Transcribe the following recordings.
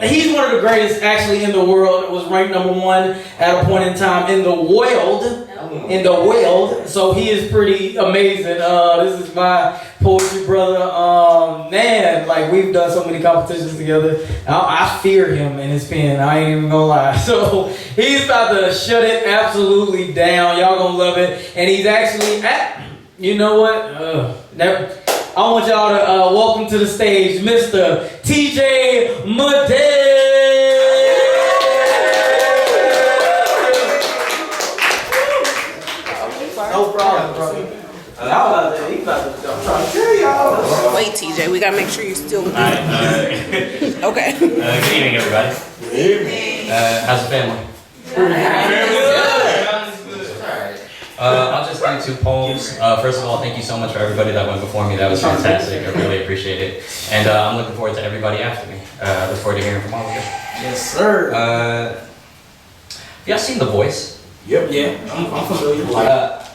he's one of the greatest actually in the world. It was ranked #1 at a point in time in the world. So he is pretty amazing. This is my poetry brother. Man, like we've done so many competitions together. I fear him and his pen. I ain't even gonna lie. So he's about to shut it absolutely down. Y'all gonna love it. And he's actually you know what? I want y'all to welcome to the stage Mr. Simba-Medel. No problem, bro. I'm trying to tell y'all. Wait, TJ, we gotta make sure you're still. Okay. Good evening, everybody. Good evening. How's the family? I'll just do 2 poems. First of all, thank you so much for everybody that went before me. That was fantastic. I really appreciate it. And I'm looking forward to everybody after me. I look forward to hearing from all of you. Yes, sir. Have y'all seen The Voice? Yep. Yeah, I'm familiar.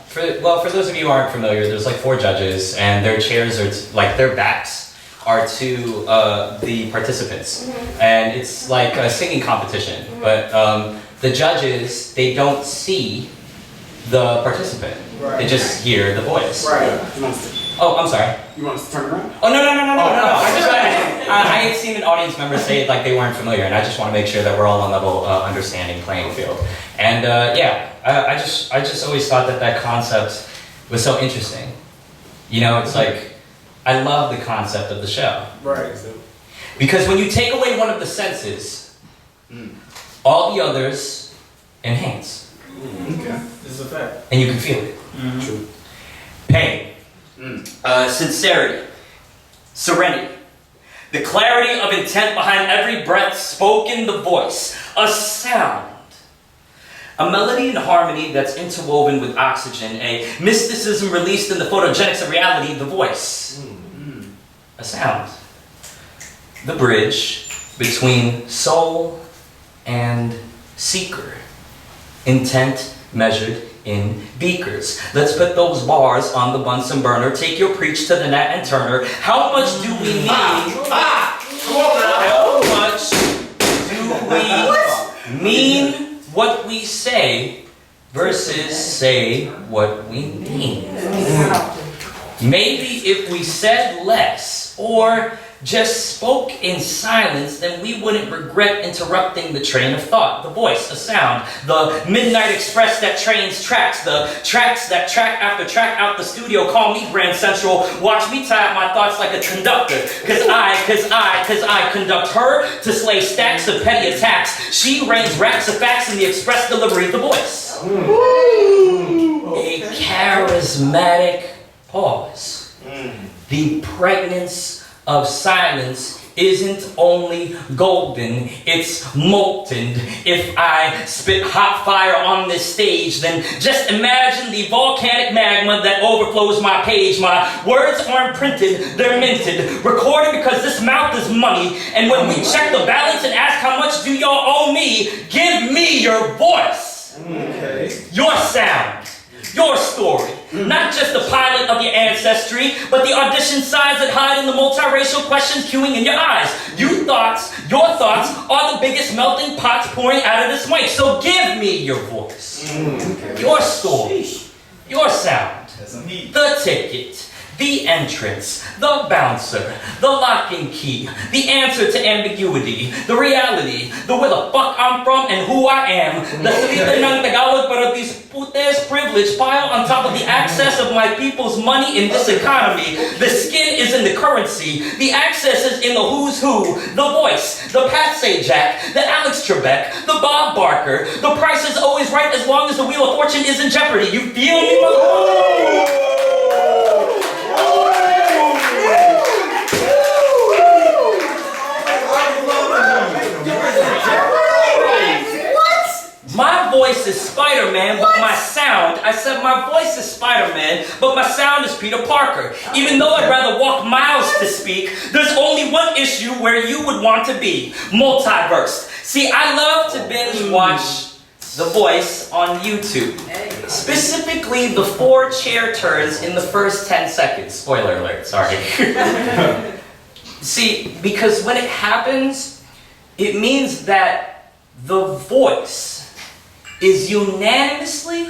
For those of you who aren't familiar, there's like 4 judges, and their chairs are their backs are to the participants, and it's like a singing competition. But the judges, they don't see the participant; they just hear the voice. Right. Oh, I'm sorry. You want us to turn around? Oh no! I had seen an audience member say it like they weren't familiar, and I just want to make sure that we're all on level understanding playing field. And I just always thought that concept was so interesting. You know, it's like I love the concept of the show. Right. Because when you take away one of the senses, all the others enhance. Okay. This is a fact. And you can feel it. True. Pain. Sincerity. Serenity. The clarity of intent behind every breath spoken, the voice. A sound. A melody and harmony that's interwoven with oxygen. A mysticism released in the photogenics of reality, the voice. A sound. The bridge between soul and seeker. Intent measured in beakers. Let's put those bars on the Bunsen burner. Take your preach to the Nat and Turner. How much do we need? How much do we mean what we say versus say what we mean? Maybe if we said less or just spoke in silence, then we wouldn't regret interrupting the train of thought. The voice, a sound, the midnight express that trains tracks, the tracks that track after track out the studio. Call me Grand Central, watch me tie up my thoughts like a conductor. Cause I conduct her to slay stacks of petty attacks. She rains racks of facts in the express delivery of the voice. A charismatic pause. The pregnance of silence isn't only golden, it's molten. If I spit hot fire on this stage, then just imagine the volcanic magma that overflows my page. My words aren't printed, they're minted, recorded because this mouth is money. And when we check the balance and ask how much do y'all owe me, give me your voice. Your sound. Your story, not just the pilot of your ancestry, but the audition signs that hide in the multiracial questions queuing in your eyes. Your thoughts are the biggest melting pots pouring out of this mic. So give me your voice, your story, your sound, the ticket, the entrance, the bouncer, the lock and key, the answer to ambiguity, the reality, the where the fuck I'm from and who I am, the salita ng Tagalog para these putes privilege pile on top of the access of my people's money in this economy. The skin is in the currency, the access is in the who's who, the voice, the Pat Sajak, the Alex Trebek, the Bob Barker. The price is always right as long as the Wheel of Fortune is in jeopardy. You feel me, motherfucker? My voice is Spider-Man, but my sound, I said my voice is Spider-Man, but my sound is Peter Parker. Even though I'd rather walk miles to speak, there's only one issue where you would want to be. Multiverse. See, I love to binge watch The Voice on YouTube. Specifically, the 4 chair turns in the first 10 seconds. Spoiler alert, sorry. See, because when it happens, It means that the voice is unanimously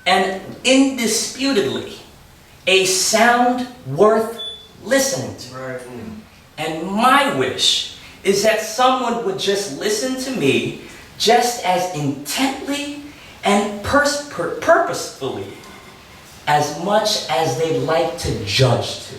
and indisputably a sound worth listening to. Right. And my wish is that someone would just listen to me just as intently and purposefully as much as they'd like to judge to.